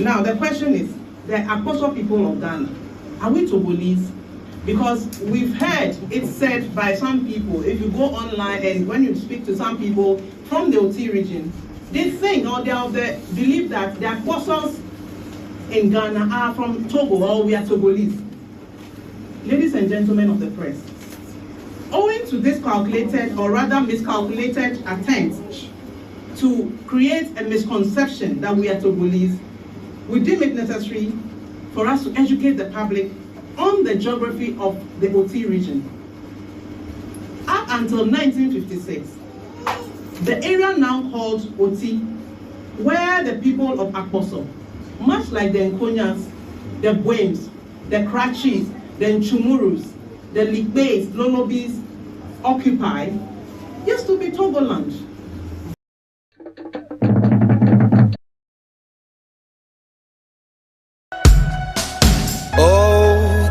Now the question is, the Akosua people of Ghana, are we Togolese? Because we've heard it said by some people, if you go online and when you speak to some people from the Oti region, they think or they are of the belief that the Akosas in Ghana are from Togo or we are Togolese. Ladies and gentlemen of the press, owing to this calculated or rather miscalculated attempt to create a misconception that we are Togolese, we deem it necessary for us to educate the public on the geography of the Oti region. Up until 1956, the area now called Oti, where the people of Akposo, much like the Nkonyas, the Bwems, the Krachis, the Nchumurus, the Likbeis, Lolobis occupy, used to be Togoland.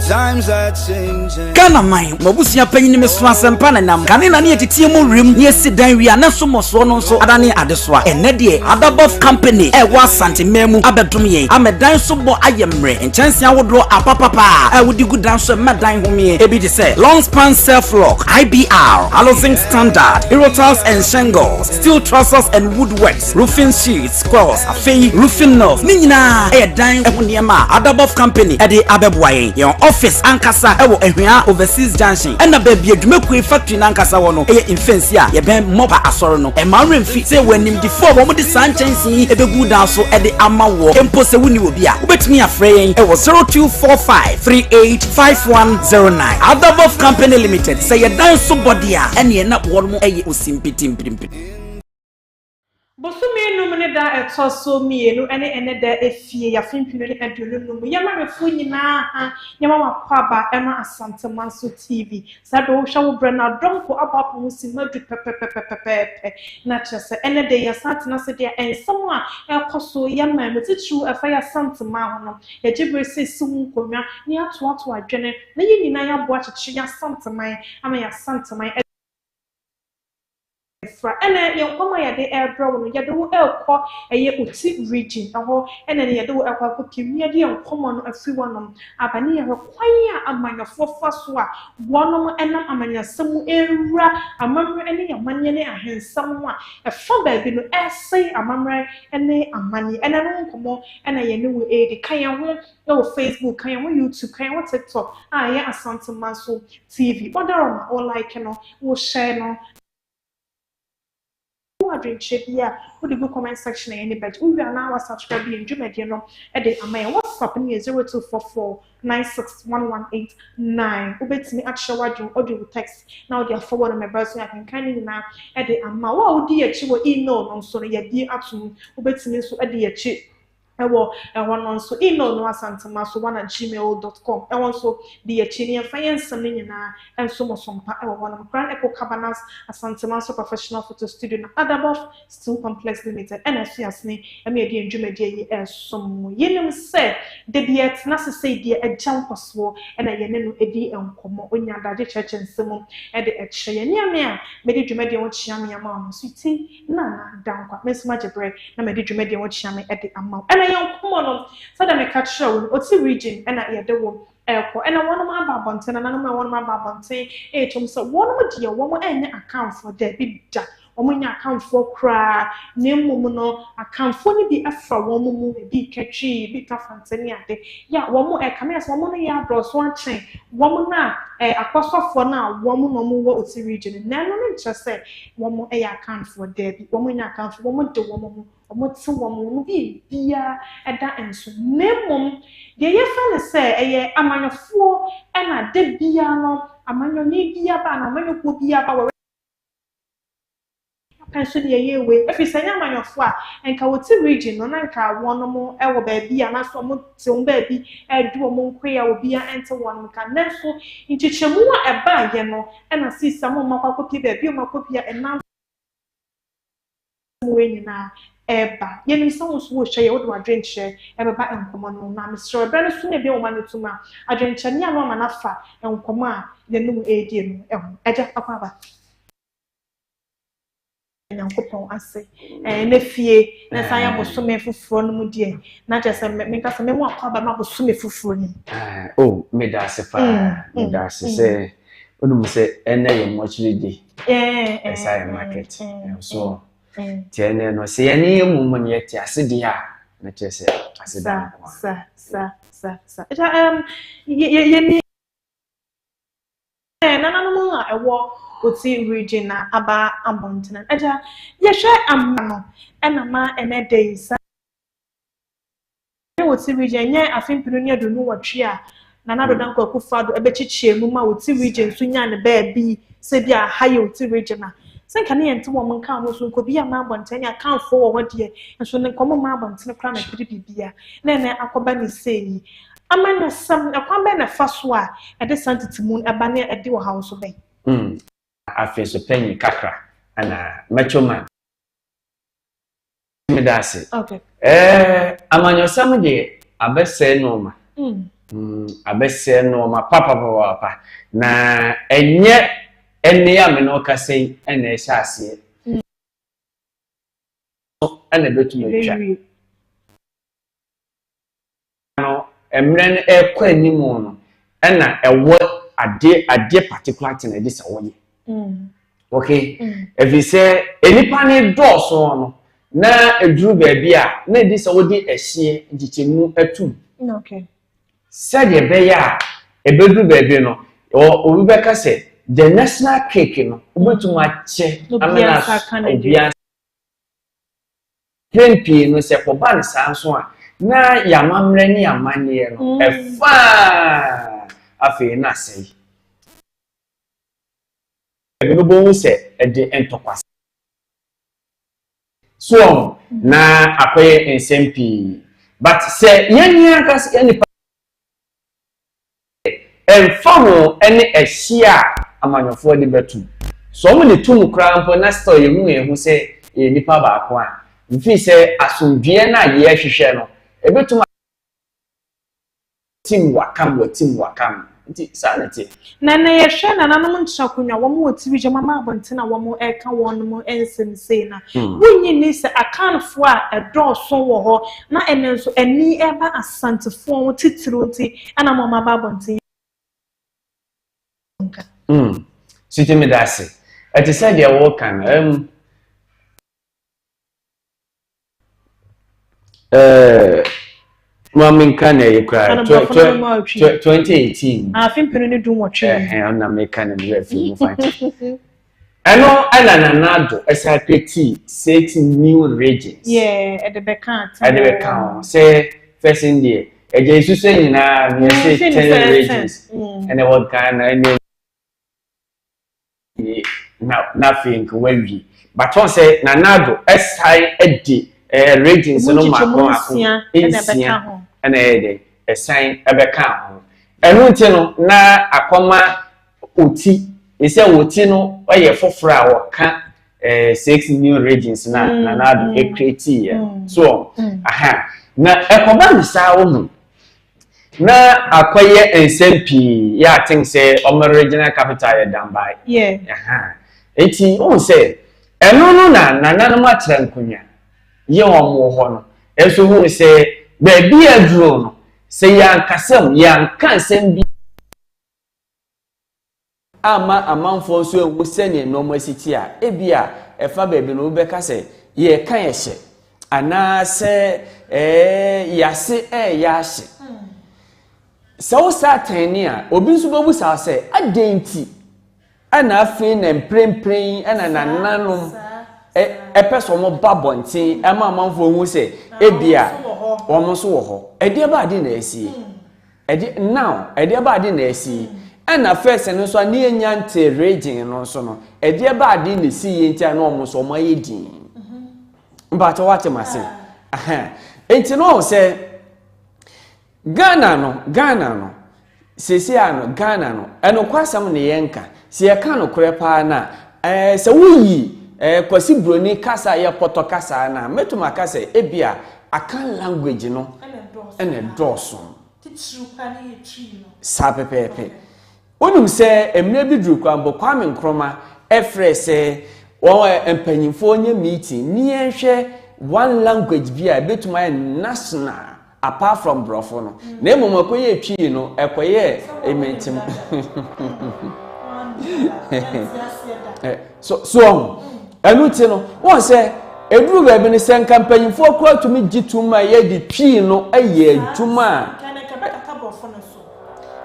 Times are changing. Ghana mine, Mabusia penny me swansen pananam. Kanina ni etiti mu rim, ni esi dan wi ana so moso no so adane adeswa. Ene de Adabov company e wa santimemu abedum yen. Amedan so bo ayemre. Enchansi awodro apapapa. E wodi gudan so medan homie. Ebi de say long span self lock, IBR, housing standard, hero tiles and shingles, steel trusses and woodworks, roofing sheets, squares, afei roofing nerve. Ni nyina e dan e honiema Adabov company e de abeboaye. Yon office ankasa ewo ehwia overseas junction ena baby adwumakue factory nankasa wo no eye infensi a ye ben moba asoro no e ma remfi say wanim di fo wo de sanchensi ebegu dan so e de ama wo empo se wuni obi a obetumi afre yen ewo 0245385109 Adabov company limited say ye dan so body a ene na wo mo eye osimpitimpimpi Bosumi no mene da etoso mienu ene da efie ya fimpinu ne adunu no ya ma refu nyina ha ya ma kwaba eno Asante Manso TV sado wo hwa wo bre na donko abapo musi madu pepepepepepe na chese ene de ya Asante na se de ensam a ekoso ya ma metichu afa ya Asante ma ho no ya gibre se sum konwa ni ato adwene na yi nyina ya bo acheche ya Asante man ama ya Asante man ene yenkoma ya de airbrow no ya de wo elko eye Oti region aho ene ya de wo elko akokimia de yenkoma no afi wonom abane ye kwan a amanyafo faso a wonom enam amanyasem ewura amamre ene ya manye ne ahensam a efa baabi no esay amamre ene amanye ene no nkomo ene ye ne wo edi kan ye ho no Facebook kan ye ho YouTube kan ye ho TikTok ye Asante Manso TV bodaro all like no wo share no Adrenchia, would you go comment section any bet? We are now subscribing in Jumediano at the Amaya. What's up in 0244961189? Ubets me at Shawaju audio text. Now they are forward on my browser. I can kindly now at the Ama. What dear Chiwa email on so ya dear at Ubets me so at the chip. Ewo one also email no asantemaso1@gmail.com. I also the Chinian finance nyina enso mosompa ewo one Grand Echo Cabanas Asantemaso professional photo studio na Adabov Steel Complex Limited NFCS ni emi edi ndwumadi yi esom yenim se de biet na se say de agyan kwaso na ye ne no edi enkomo onyadade church nsem e de eche ye ni ame a me de dwumadi won chiame ama no so ti na dankwa mesoma jebre na me de dwumadi won chiame e de ama young so me catch show Oti region and I the one airport and I want my babonten and I know one my babonten so one more dear one more any account for that big jack one account for cry name no account for the afra one more big catchy big fancy yeah one more come as one more ya bros one chain one more now apostle for now one more Oti region and no just say one more account for Debbie one more account for one more do one more omotsi womo bi bia eda enso nemom de ye fa ne se eye amanyofo na de bia no amanyo ne bia ba na amanyo ko bia ba we pension ye we if se nya amanyofo a enka Oti region no na nka wonom e wo ba bia na so mo ti on ba bi e du omo nkoya obi a ente wonom ka nenso nchichemu a eba ye no na sisa mo makwakopi ba bi o makopia enam we nyina eba yenim so so wo hye wo do adwenche ebeba enkomo no na Mr. Brand so na bi wo manetuma adwenche ne ama na fa enkomo a yenum edi no eho eja akwaba Nyankopɔn ase na fie na san ya bosome fufuro no mu die na kyerɛ sɛ me ka sɛ me mu akɔba ma bosome fufuro ni oh me da se fa me da se sɛ onum sɛ ene ye mochiri di esa market so tiene no se ene mu ne yeti ase di a na kyerɛ sɛ ase da sa ye ni nananom a ɛwɔ Oti region na aba abontina eja ye hwe amma no ena ma ene days Oti region nye afimpinu ne adunu watwe a nanado dan kwakufa do ebechichie mu ma Oti region so nya ne ba bi se bia ha ye Oti region na senka ne yente wo mon kan no so nko bia ma abontina kan fo wo de enso ne nkomo ma abontina kra na pidi bibia na ene akoba ne sei amana sam akwamba na faso a ede santitimun eba ne ede wo ha so ben afi so penny kakra ana metroman me da se okay amanyosam de abese no ma abese no ma papa na enye ene ya me no kasei ene ehya ase ene betumi twa no emren ekọ animu no ena ewo ade particular thing e dis awonye okay if you say enipa ne dọọso no na eduru baabi a na dis awodi ehye nchichemu atum okay said ye be ya ebeduru baabi no obi beka say the national cake no obetum ache amana obia plenty no se for ban sanso a na yamamre ni amanye no efa afi na sei ebe bo se ede entokwase so na akoye nsmp but se yenya kas any enfamo ene ehia amanyofo de betu so mo ne tum kra mpo na store yemu ehu se nipa ba ko a mfi se asomdue na ye hwehwe no ebetum tim wakam nti sanity na ye hwe na nanom ntrakonwa wo mo tibi je mama abontina wo mo eka won mo ensem sei na wunyi ni se akanfo a edoso wo ho na ene nso ani eba asantefo wo titiro nti ana mo mama abontin siti me dase ati said ya wo kan Mami kan e kra 2018 afimpinu ni dum wotwe na me kan e we fi mu fight eno ana nanado esaketi 6 new regions edebeka say first in there eje isusu nyina me say 10 regions and what kind na think we but on say nanado esai edi regions no makon ensia and a sign ebeka ho enu nti no na akoma oti ise oti no oye foforo a woka 6 new regions na create so na ekoba nsa wo mu na akoye nsmp ya think say omo regional capital ya dambai eti on say enu no na nananom atra nkonya ye omo ho no eso hu say baby aduro no say yankansem bi ama amanfo so ewu sene no masiti a ebia efa baby no be ka say ye kan ye hye ana se yase yahye so satani a obi nso bobu sa say adenti ana afi na mprempren ana nananom epeso mo babontin ema amanfo hu say ebia womo so wo ho ede ba ade na asie ede now ede ba ade na asie ana first no so na enya nte region no so no ede ba ade na sie ntia na womo so mayedin mbato wate mase enti no say Ghana no sesi ano Ghana no eno kwasam ne yenka se yeka no korepa na se wuyi kwasi broni kasa ye poto kasa na metuma kasa ebia akan language no ene doso titru pa ne yetri no sapepepe onum se emre bidru kwambo kwame nkroma efre se one empanyimfo nye meeting ni enhwe one language bia betuma national apart from brofo no na emom akoye twi no ekoye ementim so enuti no won say eduru ba bi ni sen campaignfo kura tumi gituma ye di twi no aye adwuma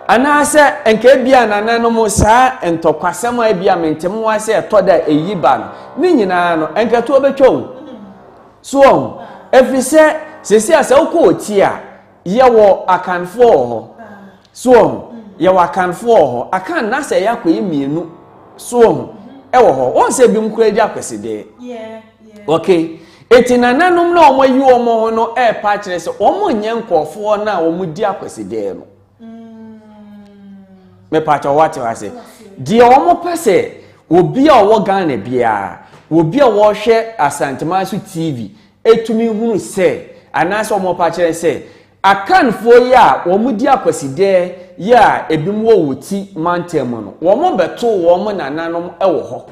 ana se enke bia nananom saa entokwasem a bia mentem wa se etoda eyiba no ni nyina no enke to betwo so every say sesi asa ukoti a ye wo akanfo ho so ye wo akanfo ho akan na se yakwa emienu so ewo ho won se bi mkura di akweside okay eti nananom na omoyi omo ho no e pa kire se omo nye nkofo na omo di akweside no me pa cha what I say di omo pese obi a wo Ghana bia obi a wo hwe Asantemanso TV etumi hunu se anase omo pa kire se akanfo ya omo di akweside ya ebim wo wuti mantem no omo beto omo nananom ewo ho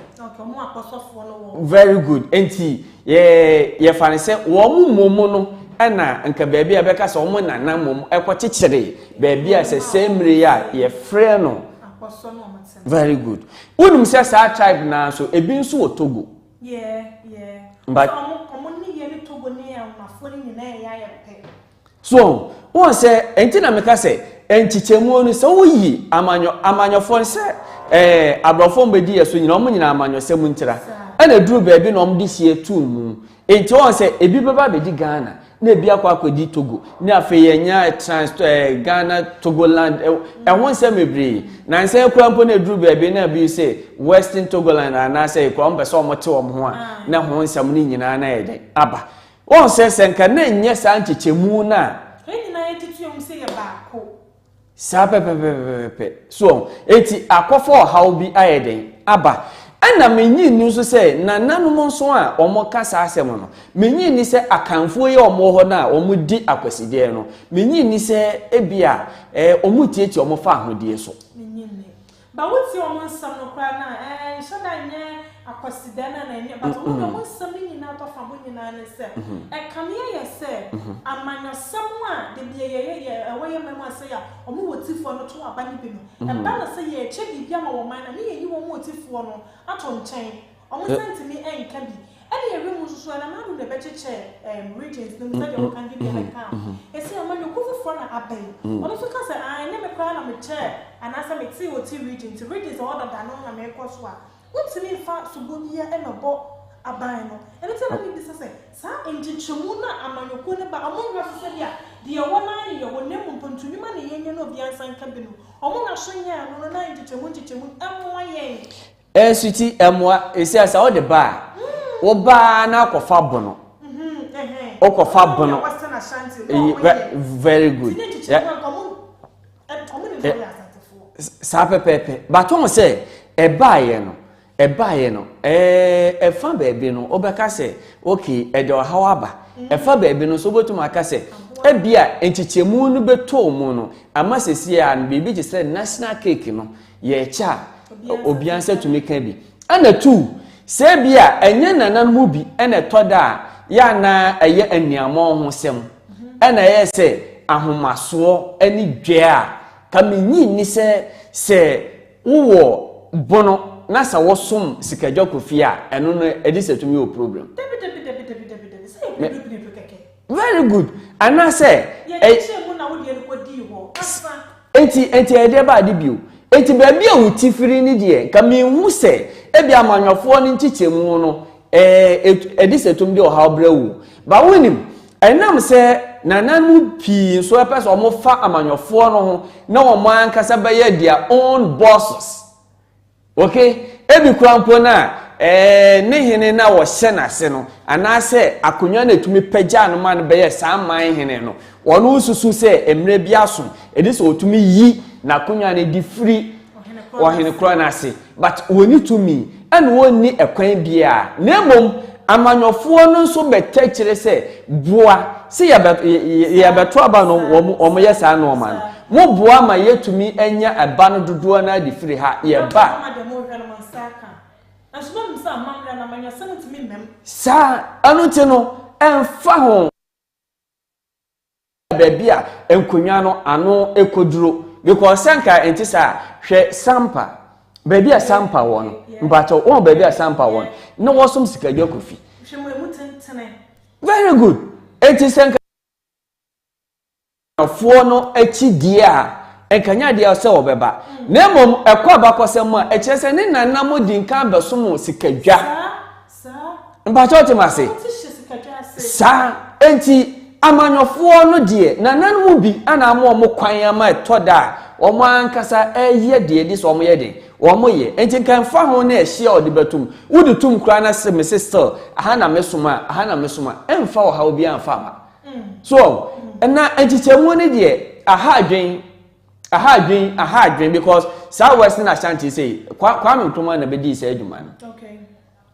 very good enti ye fane se omo momo no ana nka baabi a beka se omo nanamom ekwokyekere baabi a se semre ya ye frɛ no very good unum se sa tribe na so ebi nso wo Togo but omo ni ye ni Togo ni amafo ni nyina ya pe so won se enti na meka se enchichemu no se wo yi amanyofo se abrofo mbedi yeso nyina omo nyina amanyosem ntira ana duru baabi na omo de sie tumu enti won se ebi beba bedi Ghana na ebi akwa di Togo na afi yenya Ghana Togoland won se mebre na nse kwampo na duru baabi na bi se Western Togoland na se kwa mpese omo te omo ho a na ho nsam ni nyina na yede aba won se senka na nye sa nchichemu na nyina yetitu omo se ye baako sa pepepepe so eti akofo how bi ayeden aba ana menyi ni so se nananom so a omo kasa asem no menyi ni se akanfo ye omo ho na omo di akwaside no menyi ni se ebia omo tieti omo fa ahodie so menyi ni ba wuti omo nsam no kwa na shoda nye akwaside na nye but omo nsam ni na to fa bo nyina ne se kamia ye se amanyosam a de bia ye awoye memo ase ya omo wotifo no to abani bi no ba na se ye che bibia ma wo man na ne yi wo wotifo no ato nchen omo sentimi enka bi ene ye remu susu na ma do de becheche regions no se de o kan give me account ese amanyo kufufo na abai ono so ka se ne me kwa na me che anasa me ti oti regions order da no na me koso a untimi fa sugomi ya emebo aban no ene te na me bisa se sa enchichemu na amanyoko ne ba amon wa se dia de wona ye wona mu pontumi ma ne yenye no bia nsanka bi no omo na hwenya no na enchichemu emo ye suti emwa esi asa o de ba wo ba na akofa bono okofa bono very good sa pepepe baton se ebaye no efa baabi no obeka se okay de hawaba efa baabi no so botum aka se ebia enchichemu no beto mu no amasesi ya no bibi je se national cake no ye cha obiansa tumi ka bi ana tu se bia enye nananom bi ene toda ya na eye aniamo ho sem ena ye se ahomaso ani dwe a kamenyi ni se wo bono na sa wosom sikajokofia eno no edise tumi o problem very good ana se mu na wo de ko di ho enti ede ba de bio enti ba bia wutifiri ni de ka menhu se ebi amanyofo ni nchichemu no edise tumi de o ha brawu ba wonim enam se nananu pi so epese o mo fa amanyofo no ho na o mo ankasa ba ye their own bosses okay ebi krampo na ne hene na wo hye na se no anase akonwa na tumi pagya no man be ye saman hene no wono susu se emre bia so edise otumi yi na akonwa na di free o hene kro na se but woni tumi and woni ekwan bia na mom amanyofo no nso betakire se boa se ya beto aba no omo ye sa no man mo boa ma yetumi enya eba no dodo na di free ha ye ba Asuma msa mamra na manya sene timi mem. Sa anu ti no emfa ho. Bebia enkonwa no ano ekoduro because sanka enti sa hwe sampa. Bebia sampa won. Mbacho won bebia sampa won. Na wosom sikadwa kofi. Hwe mo emu tentene. Very good. Enti sanka afo no echi dia enkanya dia se obeba. Na mom ekwa bakosem a echese ne nanam dinka besom sikadwa. Mbacho timase. Sa enti amanyofo no de nananom bi ana amom kwan ama etoda omo ankasa eye de di so omo ye de omo ye enti kan fa ho na ehia odi batum wudi tum kra na se me sister aha na mesuma emfa wo ha obi amfa ma so na enti chemu ne de aha adwen because sa western ashanti say kwa mentoma na bedi se adwuma no okay.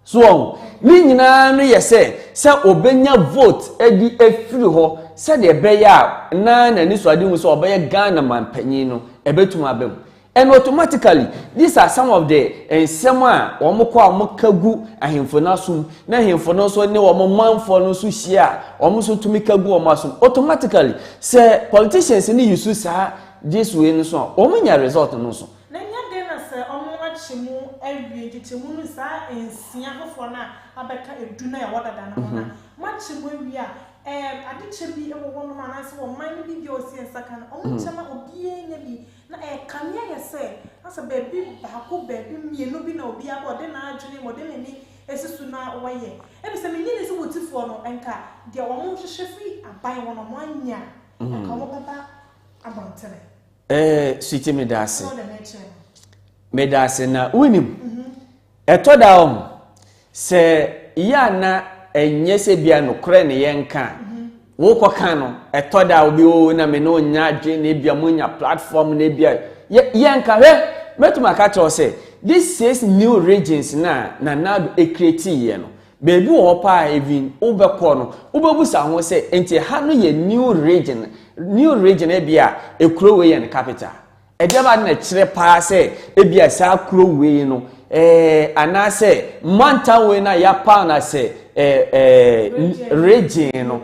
So, ni nyina no yese se obenya vote edi efiri ho se de beya na ni so ade mu so obeye Ghana man panyin no ebetum abem. And automatically these are some of the ensem a omko amokagu ahemfo na sum na ahemfo no so ne omo manfo no so hia omo so tumi kagu omo asum automatically se politicians ni use sa this way no so omo nya result no so chimu ewie chimu no sa ensia fofo na abeka eduna ya wadada na hona ma chimu ewie ade chebi ewo wono ma na se wo man bi bi osi ensaka na omo chema obi enya bi na kamia yese asa bebi baako bebi mienu bi na obi abo de na adwene mo de ni esisu na waye ebi se menye se wotifo no enka de wo mo hwehwefi aban wono mo anya enka mo baba abantere switi me dase medase na unim etoda se ya na enye se bia no kre ne yenka wo koka no etoda obi o na me no nya adwe na bia munya platform na bia yenka he metuma ka cho se this 6 new regions na nado e create ye no bebi wo pa even obekọ no obebusa ho se enti ha no ye new region e bia ekuro we ye ne capital ejaba na kire pa se ebia sa kuro we no anase manta we na ya pa na se region no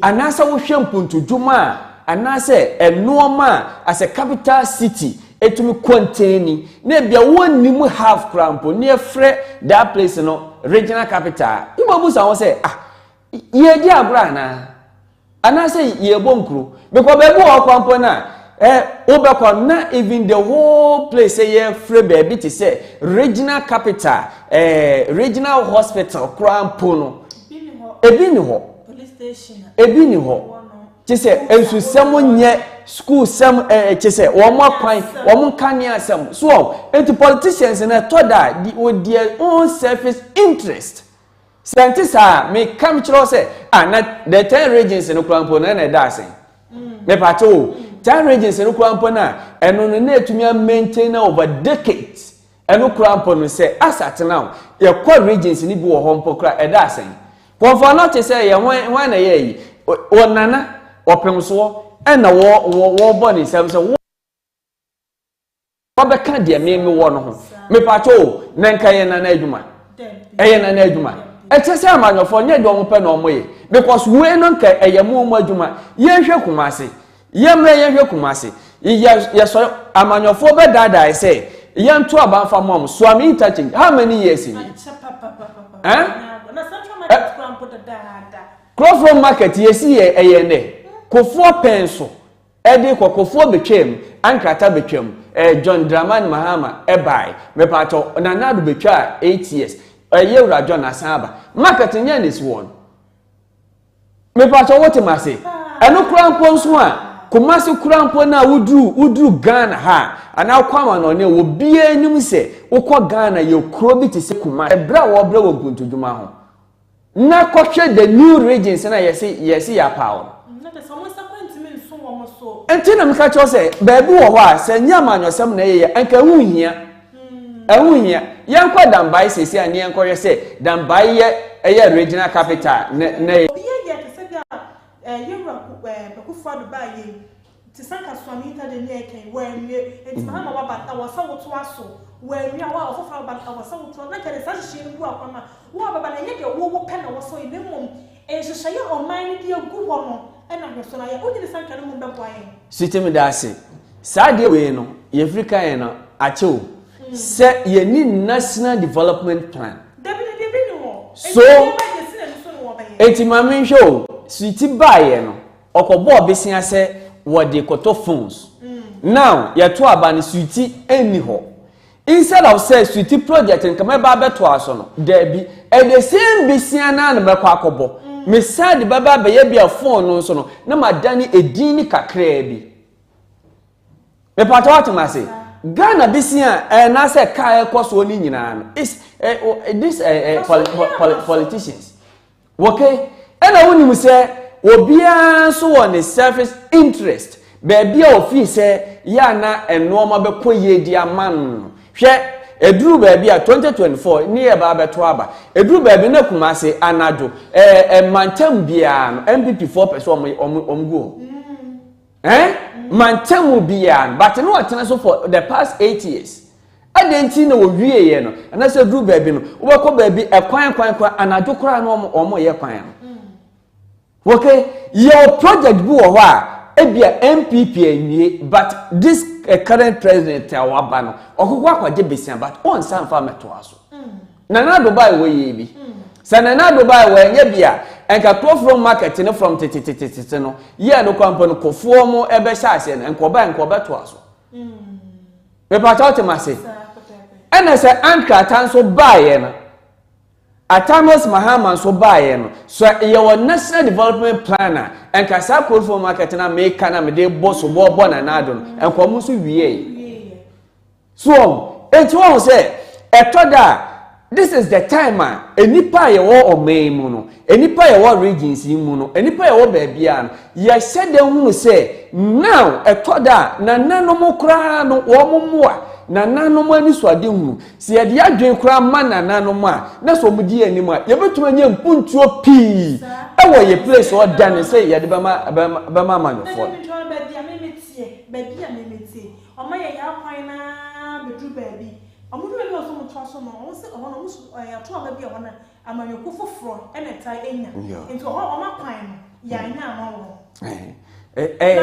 anase wo hwempuntu dwuma anase enoma as a capital city etumi contain na bia wonni mu half crampo na efre that place no regional capital ibobusa won say ye di agora na anase ye bonkru because bebu o crampo na obekọ na even the whole place ye free baby to say regional capital regional hospital crampo no ebi ni ho police station ebi ni ho chese ensusem nye school sem chese wo akwan wo nkane asem so enti politicians na toda with their own selfish interest scientists me come chiro say na the 10 regions no crampo na da asen me pato 10 regions no crampo na eno no na etumi maintain over decades eno crampo no say asat now ye core regions ni bi wo ho mpokra da asen konfo na te say ye wan na ye yi onana opemso ena wo boni sem se wo be ka de me wo no ho me pato na nka ye na adwuma eye na adwuma etese amanyofo nye de omo pe na omo ye because we no nka eye mo adwuma ye hwe kumase ye mre ye hwe kumase ye so amanyofo be dada say ye nto abanfa mom so am interchange how many years in na central market crampo dada Crawford market yesi eye ne kofo penso edi kofo betwem ankrata betwem John Dramani Mahama ebai me pato nanado betwa 8 years yewura John Asaba market nya this one me pato what ma say eno krampo nso a komase krampo na wudru Ghana ha ana kwama no ne obi anim se ukọ Ghana ye kro bi ti se kuma ebra wo bra wo buntuduma ho na kohwe the new regions na yesi ya power enti na meka cho se beebi wo ho a se nya manyosem na ye anka hunhia yankwa dambai sesi ani yankwa se dambai ye regional capital na obi ye te se bia Europe Bekufo Dubai Tisanka Swamita de Neke, where it's Mahama Wabat, our soul to us, where we are all about our soul to like a such shame. What about a year or pen or so in the moon? And so say your mind be a good one, and I'm so I only the Sanka remember why. Sitting Darcy. Sadia Weno, Africa, Acho. Set ye need national development plan. So, eti mami show, sweetie buy no, okobo besia se what they koto phones. Now, ya to abani sweetie anyhow. Instead of say sweetie project and come ba to aso no, there be and the same besia na na be kwa akobo. Me sad baba be ye bia phone no so no, na madani edini kakra bi. Me pato what ma say. Ghana besia na say kai kwaso ni nyina no. Is this politicians. Okay? And I want to say, Obia so on the surface interest. Baby of fee say, Yana and Norma Bekoye dear man. Share a drew baby at 2024 near Baba Twaba. A drew baby no kumase anado. A mantem bian MPP 4% on go. Mantem bian, but no attendance for the past 8 years. I didn't know we no and I said drew baby no we call baby a kwan and I do cry no more ye kwan. Okay, your project bu o wa e bia MPP but this current president awaba no okokwa kwaje besia but on san fa meto aso. Nananom we ye bi. Sa Nananom we nya bia enka to from market no from tete no ye no kwampo no kofuo mo e be sha ase no enkoba to aso. Me pa cha otemase. And I said, Anka Tanso Bayen Atanos Mahama so Bayen. So your national development planner and Kasako for marketing and make Kana de boss of Bon and Adon and Komusu VA. So it won't say, Etoda, this is the time, any pie war or May Muno, any pie war regions in Muno, any pie war babyan. Yes, said the woman say, now Etoda, Nananom-Oti or more. Nananom ani so ade hu se ye de adwen kura ma Nananom na so mudi anim a ye betuma nya mpuntuo pii e wo ye place o dan se ye de ba ma manofo baby amemetie o ma ye ya kwan na bedru baby o mu baby o so mu twa so no o se o no mu ya to ba bi o na amanyoko foforo e na tai enya nti o ma kwan no ya nya ma wo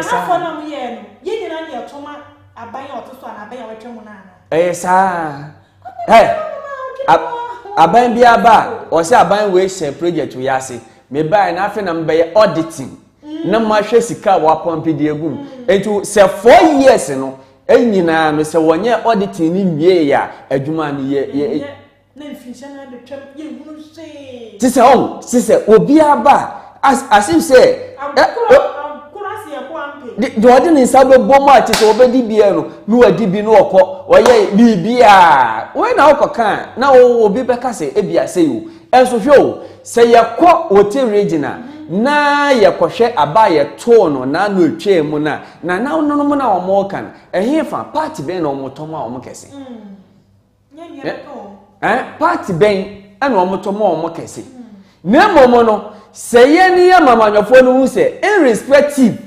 sa na na mu ye no ye nyina ne ya to ma abaya otoso na abaya wetwe mu na sa aban bia ba o se aban we share project we ase me buy na afi na mbe auditing na ma hwe sika wa pompe de egum etu se 4 years no enyina no se wonye auditing ni wie ya adwuma ni ye na mfincha na betwam ye hunu se tise obi aba as if say the ordinary sabe bomba ti so obedi bia no no wadi bi no okọ oye bibia we na okoka na obi beka se ebia se yo enso hwe se ye kọ Oti regional na ye kọhwe aba ye to no na no etwe mu na no mu na omo kan ehefa party ben na omo tomo omo kese party ben na omo tomo omo kese na momo no se ye ni amamanyofo no hu se irrespective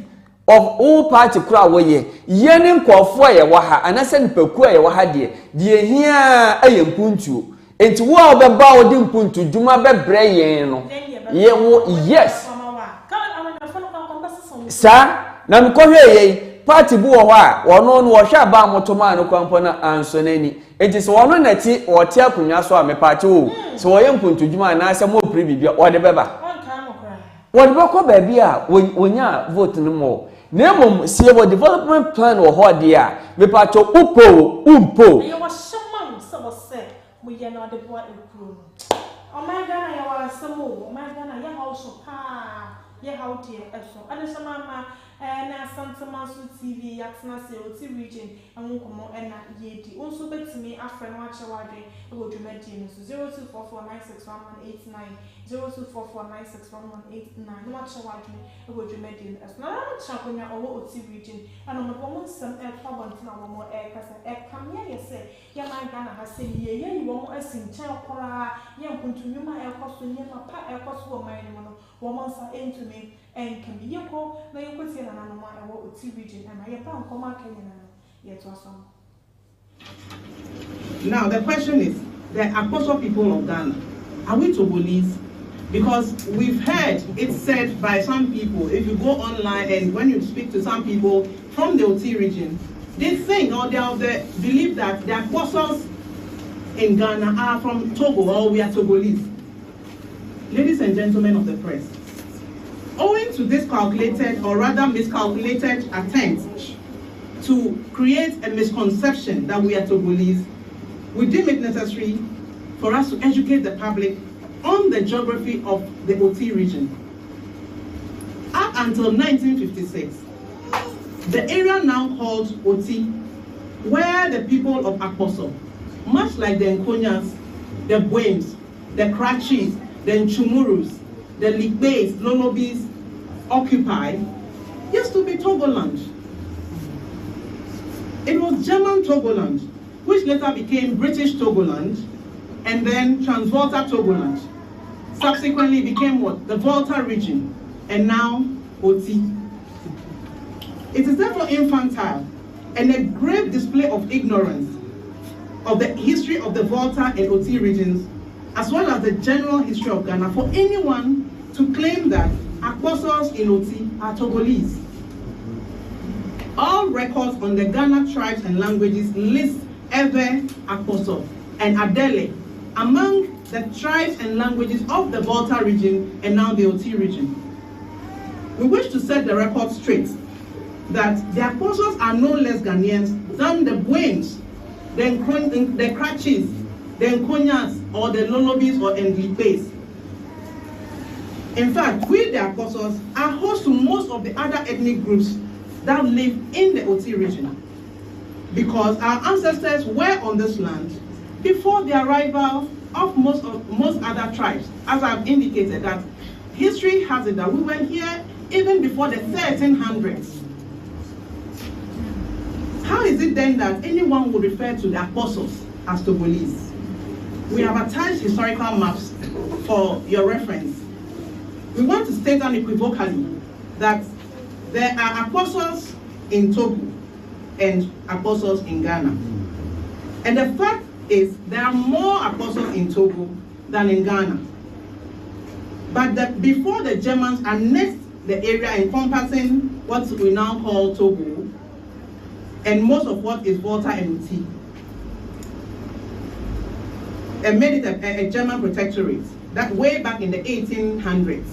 of all party kura woye yeni nkofo ye wa ha anase npaku ye wa ha de hia aye mpuntuo enti wo a obeba odi mpuntu dwuma bebre yen no ye wo yes sa na mkohwe ye party bu wo ho a wono no wo hwa ba motoma no kwampo na anso nani enti so wono nati wo te akunwa so a me party wo so wo ye mpuntu dwuma na ase mo pri bibia wo de beba wo de beko ba bia wonya vote no mo Nemo see what development plan or how dia me pato umpo you was someone so say we are not the boy improve oh my god I was some oh my god I also pa ye how dear eso and some mama na Santa Masu TV yatsna se Oti region and nkomo na yedi also betimi afren wa chewade e go dwumadi no 0244961189 0244961189 no wa chewade e go dwumadi no as na chakonya owo Oti region and no mo nsem e kwa bontina wo mo e kasa e kamya ye se ya man Ghana ha se ye wo mo asinchen kora ye nkuntunwuma e kwaso ye papa e kwaso wo man no wo mo nsa entumi and can be yoko, na yoko say Nananom-Oti region, and I have come yet to some. Now the question is, the Akposo people of Ghana, are we Togolese? Because we've heard it said by some people, if you go online and when you speak to some people from the Oti region, they think or they have the belief that the Akposos in Ghana are from Togo or we are Togolese. Ladies and gentlemen of the press, owing to this calculated or rather miscalculated attempt to create a misconception that we are Togolese, we deem it necessary for us to educate the public on the geography of the Oti region. Up until 1956, the area now called Oti, where the people of Akposo, much like the Nkonyas, the Bwems, the Krachis, the Nchumurus, the Likbeis, Lolobis, occupy, used to be Togoland. It was German Togoland, which later became British Togoland, and then Transvolta Togoland. Subsequently became what? The Volta region, and now Oti. It is therefore infantile and a grave display of ignorance of the history of the Volta and Oti regions, as well as the general history of Ghana, for anyone to claim that Akposos in Oti are Togolese. All records on the Ghana tribes and languages list Ewe, Akposo, and Adele among the tribes and languages of the Volta region and now the Oti region. We wish to set the record straight that the Akposos are no less Ghanaians than the Bwems, the Krachis, the Nkonyas, or the Lolobis or Ndlipes. In fact, we the Akposos are host to most of the other ethnic groups that live in the Oti region, because our ancestors were on this land before the arrival of most other tribes. As I've indicated, that history has it that we were here even before the 1300s. How is it then that anyone would refer to the Akposos as Togolese? We have attached historical maps for your reference. We want to state unequivocally that there are Akposos in Togo and Akposos in Ghana. And the fact is there are more Akposos in Togo than in Ghana. But before the Germans annexed the area encompassing what we now call Togo, and most of what is Volta and Oti, and made it a German protectorate, that way back in the 1800s.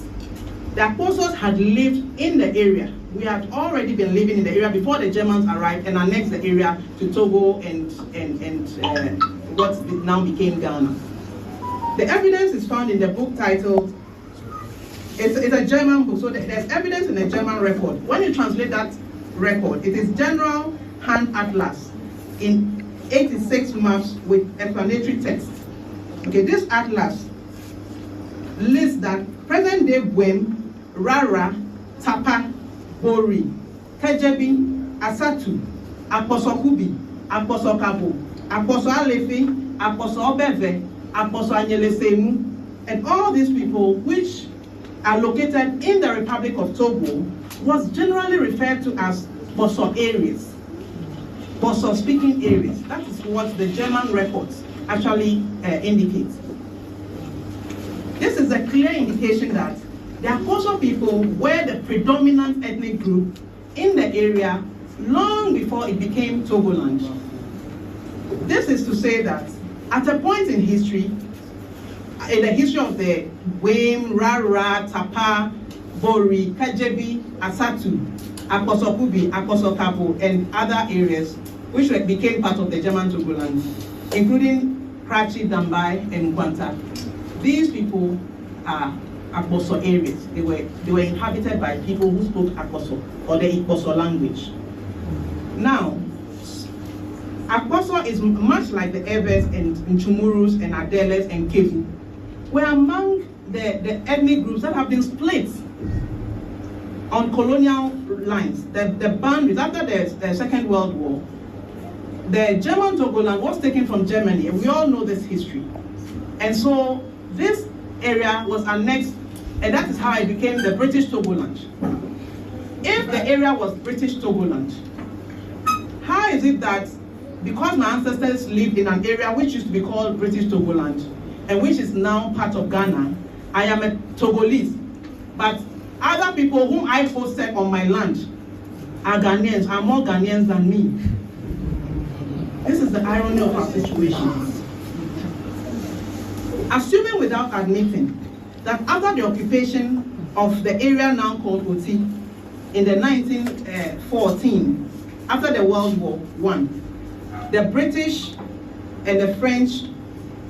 The Akposos had lived in the area. We had already been living in the area before the Germans arrived and annexed the area to Togo and what now became Ghana. The evidence is found in the book titled, it's a German book, so there's evidence in the German record. When you translate that record, it is General Hand Atlas in 86 maps with explanatory text. Okay, this atlas lists that present-day Bwem, Rara, Tapa, Bori, Kejebi, Asatu, Akposokubi, Akposokabo, Akposo Alefi, Akposo Obeve, Akposo Anyelesemu, and all these people, which are located in the Republic of Togo, was generally referred to as Boso areas, Boso speaking areas. That is what the German records actually indicate. This is a clear indication that the Akposo people were the predominant ethnic group in the area long before it became Togoland. This is to say that at a point in history, in the history of the Bwem, Rara, Tapa, Bori, Kajebi, Asatu, Akposokubi, Akposokabo, and other areas which became part of the German Togoland, including Krachi, Dambai, and Nkwanta. These people are Akposo areas. They were inhabited by people who spoke Akposo or the Ikposo language. Now, Akposo is much like the Ewes and Nchumurus and Adeles and Kevu. We're among the ethnic groups that have been split on colonial lines. The boundaries after the Second World War, the German Togoland was taken from Germany, and we all know this history. And so this area was annexed And that is how it became the British Togoland. If the area was British Togoland, how is it that because my ancestors lived in an area which used to be called British Togoland and which is now part of Ghana, I am a Togolese, but other people whom I hosted on my land are Ghanaians, are more Ghanaians than me. This is the irony of our situation. Assuming without admitting that after the occupation of the area now called Oti in the 1914, after the World War I, the British and the French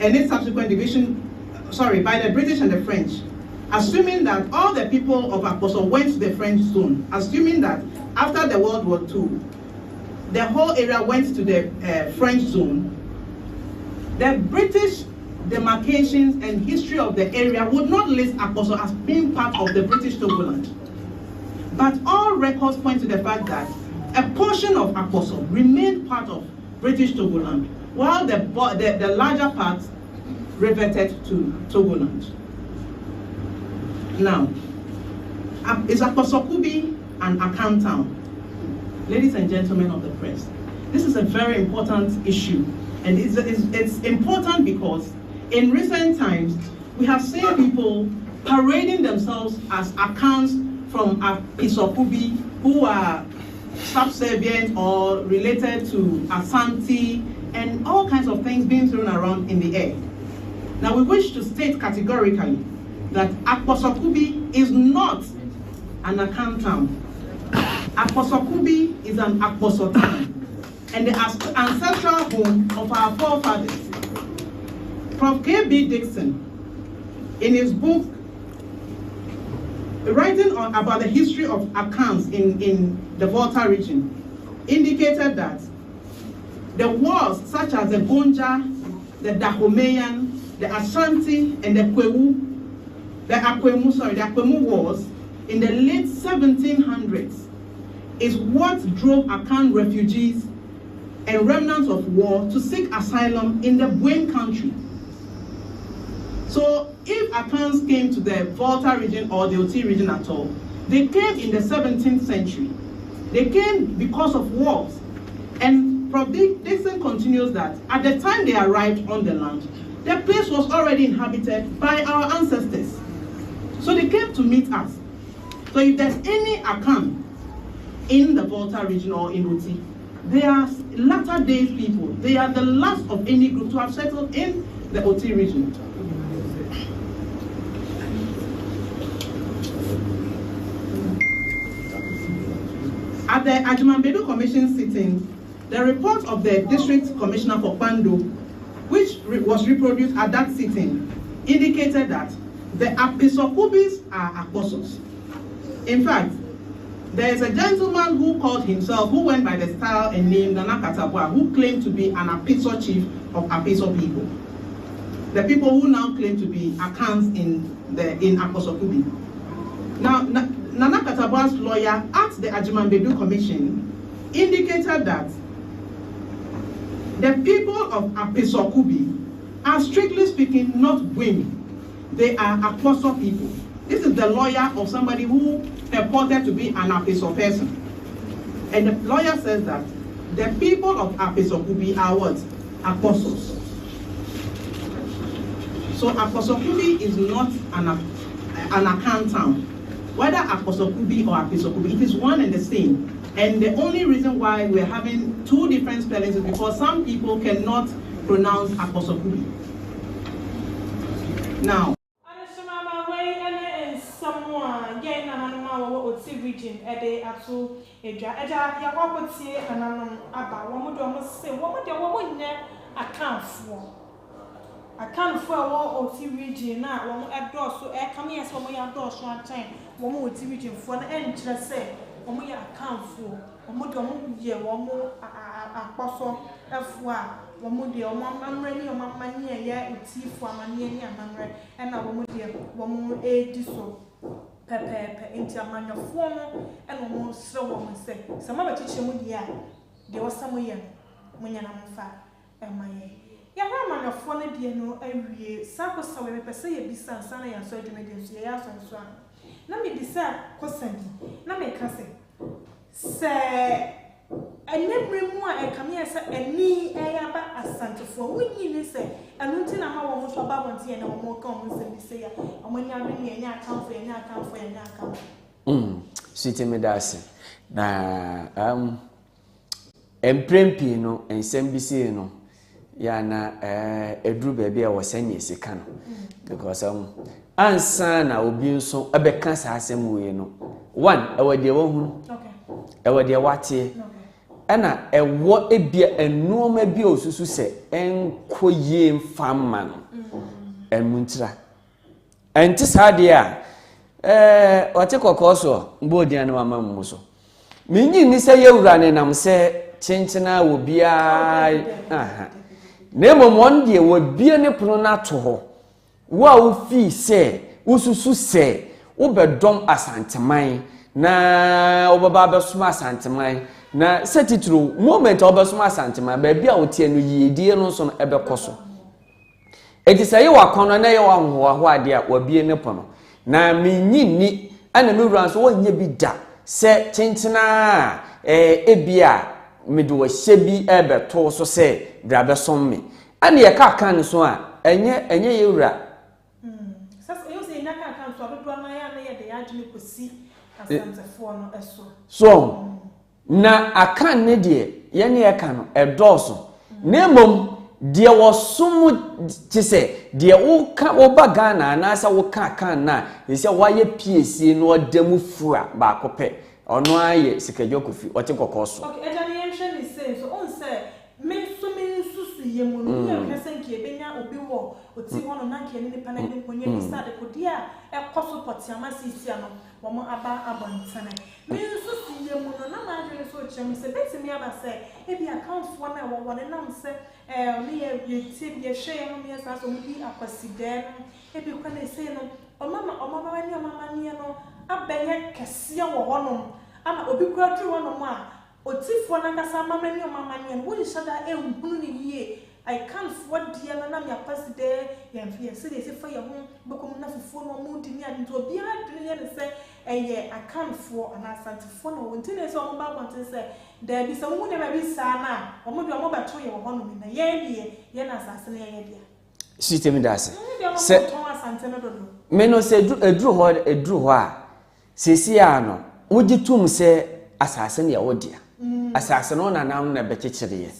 and its subsequent division, by the British and the French, assuming that all the people of Akposo went to the French zone, assuming that after the World War II, the whole area went to the French zone, the British demarcations and history of the area would not list Akposo as being part of the British Togoland. But all records point to the fact that a portion of Akposo remained part of British Togoland, while the larger part reverted to Togoland. Now, is Akposo Kubi an Akan town? Ladies and gentlemen of the press, this is a very important issue, and it's important because in recent times we have seen people parading themselves as Akans from Akposo Kubi who are subservient or related to Asante, and all kinds of things being thrown around in the air. Now we wish to state categorically that Akposo Kubi is not an Akan town. Akposo Kubi is an Akposo town and the ancestral home of our forefathers. Prof. K.B. Dixon, in his book writing about the history of Akans in the Volta region, indicated that the wars such as the Gonja, the Dahomeyan, the Ashanti, and the Akwemu wars in the late 1700s is what drove Akan refugees and remnants of war to seek asylum in the Buen country. So if Akans came to the Volta region or the Oti region at all, they came in the 17th century. They came because of wars. And Prof. Dixon continues that at the time they arrived on the land, the place was already inhabited by our ancestors. So they came to meet us. So if there's any Akan in the Volta region or in Oti, they are latter days people. They are the last of any group to have settled in the Oti region. At the Ajimambedu Commission sitting, the report of the District Commissioner for Pando, which was reproduced at that sitting, indicated that the Akposo Kubis are Akposos. In fact, there is a gentleman who went by the style and name Nana Katabwa, who claimed to be an Akposo chief of Akposo people. The people who now claim to be Akans in Akposo Kubi. Now, Nana Katabwa's lawyer at the Ajimambedu Commission indicated that the people of Akposo Kubi are strictly speaking not women. They are Akposo people. This is the lawyer of somebody who purported to be an Akposo person. And the lawyer says that the people of Akposo Kubi are what? Akposos. So Akposo Kubi is not an Akan town. Whether Akposo Kubi or Akposo Kubi, it is one and the same. And the only reason why we're having two different spellings is because some people cannot pronounce Akposo Kubi. Now, Nananom-Oti region, Ede Atu, Eja, Yakopoti, Nananom Aba, Womodo, say, Womodo, account for. Account for Oti region, now, one outdoors, so air coming as one outdoors one time, one more Oti region for an end, just say, one more account for, Womodo, yeah, one more Akposo, F1, one more dear, one man ready, or one man near, Oti for Mania, and our one more aid so. Pepe into a man of former and almost slow woman say, some other teacher would ya. There was some way when you're not fat, and my ya na manafo ne de no awie sako sawe me pese ye bisa sana ya so adwuma de so ya so na me bisa kosangi na me ka se enebremu a ekame ya se eni eyaba asantefo wonyi ne se enu nti na ma wo mo so ba wonti ye na wo mo ka wo se bi se ya omanya ade ne nya akamfo nya akamfo sweet me dase na emprempi no ensem bi se no ya na edru baby a wo sanye sika no because ansa na obi nso ebeka sa asem we no one ewade wo hu ewade wate ana ewo ebia enoma bi osusu se enkoye mfama no enmuntira enti sade a ote kokoso mbodian no mama mmuso minyi ni se yewura ne nam se chenchena wo bia aha nemo monde wo bia ne pono na to ho wo a wo fi se ususu se wo bedom asanteman na obaba besoma asanteman na setitru moment obesoma asanteman ba bia wo tie no yiedie no so no ebekoso etisa ye wakono na ye wa ho ade a wa bia ne pono na minyi ni ana me wura so wo nya bi da se chenchena ebia medo wa hyebi ebeto so se drabe somme ana ye ka kan so a enye ye wura sasa yo se nya ka kan so abedo na ya na ye de ya dwene kosi asantefo no eso so na akan ne de ye ne ye ka no edoso na mom de wo sumu tise de wo ka wo baga na na sa wo ka kan na ye se wa ye piesie no odamu fura ba kope ono aye sikajokofi ote kokoso okay ejani yenhwe ni say so on say me susu ye mu no ye kesenke benya obi wo oti hono na nke ni pa na ni konye ni sade kodia ekoso potiama sisia no wo mo aba abantana me susu ye mu no na ma adwene so chem se betimi aba say e bi account fo na wo ne nam se me ye ti ye hwe no me sa so mu bi akwaside no e bi kwa na say no omama ni no abeye kese wo honom ama obi kura tu honom a otifo na kasa mama ni wo ni shada ehunu ni yie I can't afford dia na me apaside ya mfie se de se fa ya ho bekom na fufuo no mu dini ade to obi adwene ye ne se eye akanfo ana asantefo no wonti ne se o ba kwante se da bi se mu ne ba bi sa na o mu de o mo beto ye wo honom na ye na asase na ye dia system dase se meno se edru ho a sesi ya no wogitum se asase ne ya wodia asase no na nam na bekekere ye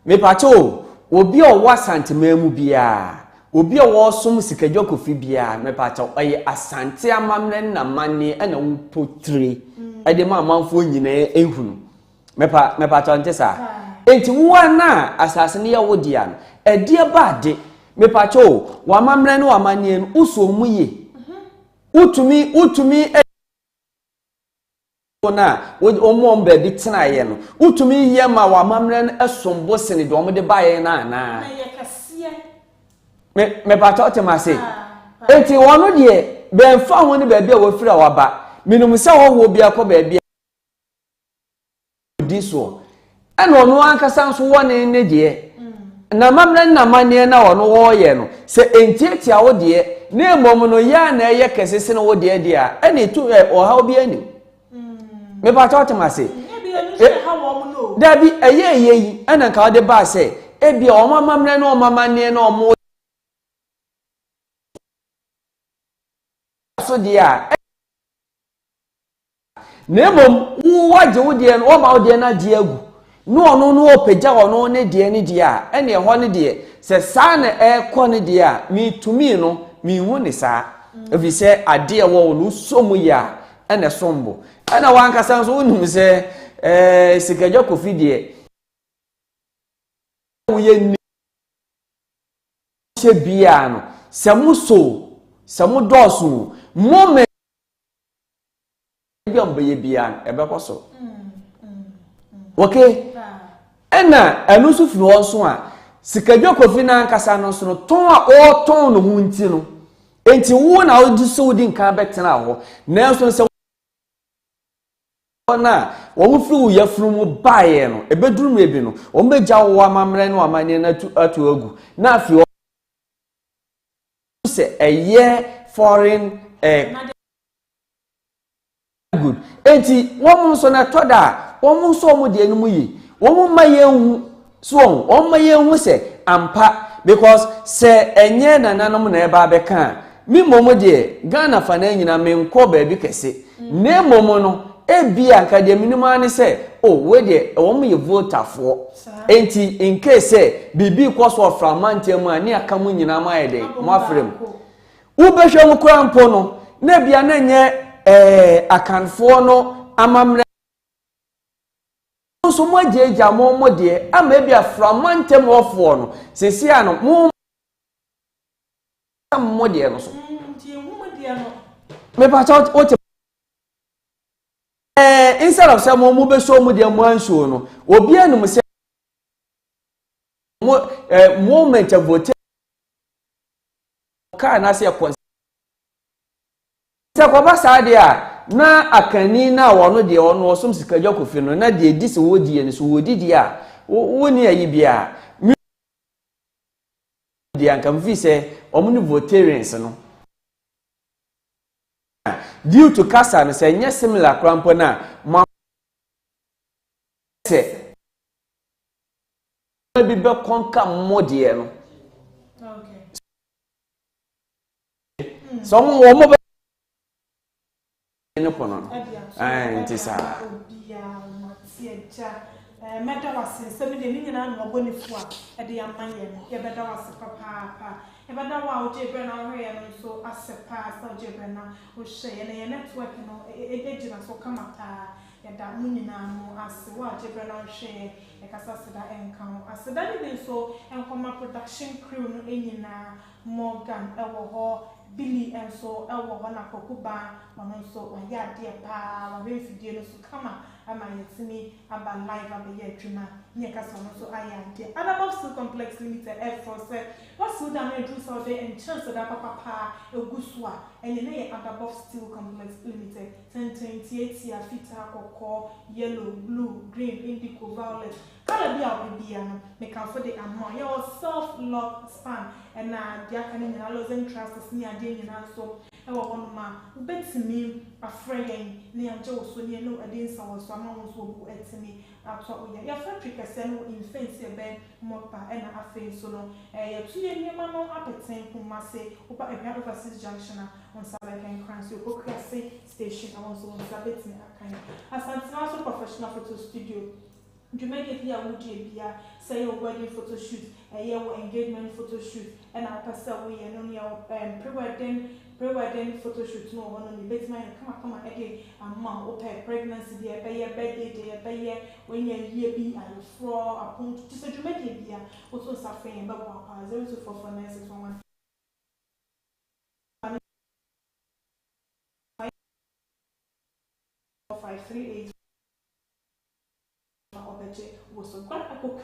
me pacho obi o wa santememu bia obi o wo som sikadwokofi bia me pacho oye asante amamne na mane na wo potre ade ma amanfo nyina ehunu me pacho ntesa enti wo na asase ne ya wodia no ede ba de me pacho wa mamre no amane no uso mu ye utumi na omo mba bi tena ye no utumi ye ma wa mamre no esombo sene de omde baye na ye kase me pacho temase enti wono de be mfa ho ne ba bia wo fira wa ba minum se wo bia ko ba bia diso ana ono ankasa nso wone ne de na mamre na mane na wono wo ye no se entiatia wo de na emom no ya na ye kase se no wo de dia ene tu o ha obi ani me pa cha temase dabi eye yi ana ka de ba se e bia o mamre na o mamane na o mo so dia nemom wo waje wo de no o ma wo de na de agu no ono no opagya ono ne de ne de a ene ho ne de se sa na ekọ ne de a mi tumi no mi hu ne sa ebi se ade e wo no somu ya ene sombo ena wankasa so unum se sikadwokofi de wo ye ni che bia no samu dosu moment bi ambe bia ebe koso okay ena anu so firi ho so a sikadwokofi na ankasa no so no ton a o ton no hu nti no enti wo na odi so odi nka betena ho na so se na wo fru ya fru mu bae no ebeduru mebi no wo begya wo amamre no amane na atu agu na afi se eye foreign good enti wo so na toda wo so mo de enum yi wo ma yehu so wo ma yehu se ampa because se enye nananom na eba beka mi momo de Ghana fa na nyina me nko ba bi kese ne momo no ebi anka de minima ne se we de wo mo ye voter fo enti in case bibi kwaso from mantem ani aka mu nyina ma ye de mo afrem wo behwe mu kura mpo no na bia na nye akanfo no amamre so mo ajeja mo de ama bia from mantem ofo no sesi ano mo de no so me pa cha o te instead of say mo be so mo de mo anso no obi anum say moment of vote ka na say kon se ko ba sa de a na akani na wono de ono osom sika Jakofi no na de edi se wodi ene so wodi di a woni ayi bia di anka mfi se omuni votarians no due to kasa no say nya similar krampo na ma se bi be konka modie no okay so mo be no pono ntisa meta wase se me de ni nyina no obonifu a de amanye no ye beda wase papa ye beda wa o je bre na o ye no so asepa sa o je bre na o hye ye network no e gira so kamata ye da mu nyina no ase wa je bre na o hye e kasa seda enkan aseda ni so enkoma production crew no enyina Morgan ewo ho Billy and so ewo ho na kokuba ono so wa ya de pa wa be fidie no so kama ama yetimi aba live aba ye adwuma ne kasa no so aya de Adabov Complex Limited F4 say what so da na do so dey and chance da papa egusua enye ne Adabov Steel Complex Limited 1028 ya fita kokko yellow blue green indigo violet color bi a no make am for the amount your soft lock span and na dia kan nyina lozen trust ni ade nyina so e wo hono ma ubetimi afreyen ni anje wo so ni no ade nsa wo so ama wo so bu etimi atwa oya ya factory kase no in fence e be mopa e na afen so no ya tuye nyema no apeten kuma se opa e bia overseas junction on Saturday can crancy okase station awon so on Saturday akan asantima so professional photo studio you make it here would you say your wedding photo shoot a year engagement photo shoot and our pastor we and only our pre-wedding photo shoot no one on the basement come again a mom open pregnancy there by your birthday day by year when you're year be at the floor upon to say you make it here also suffering about 02449611 538 was so quite a book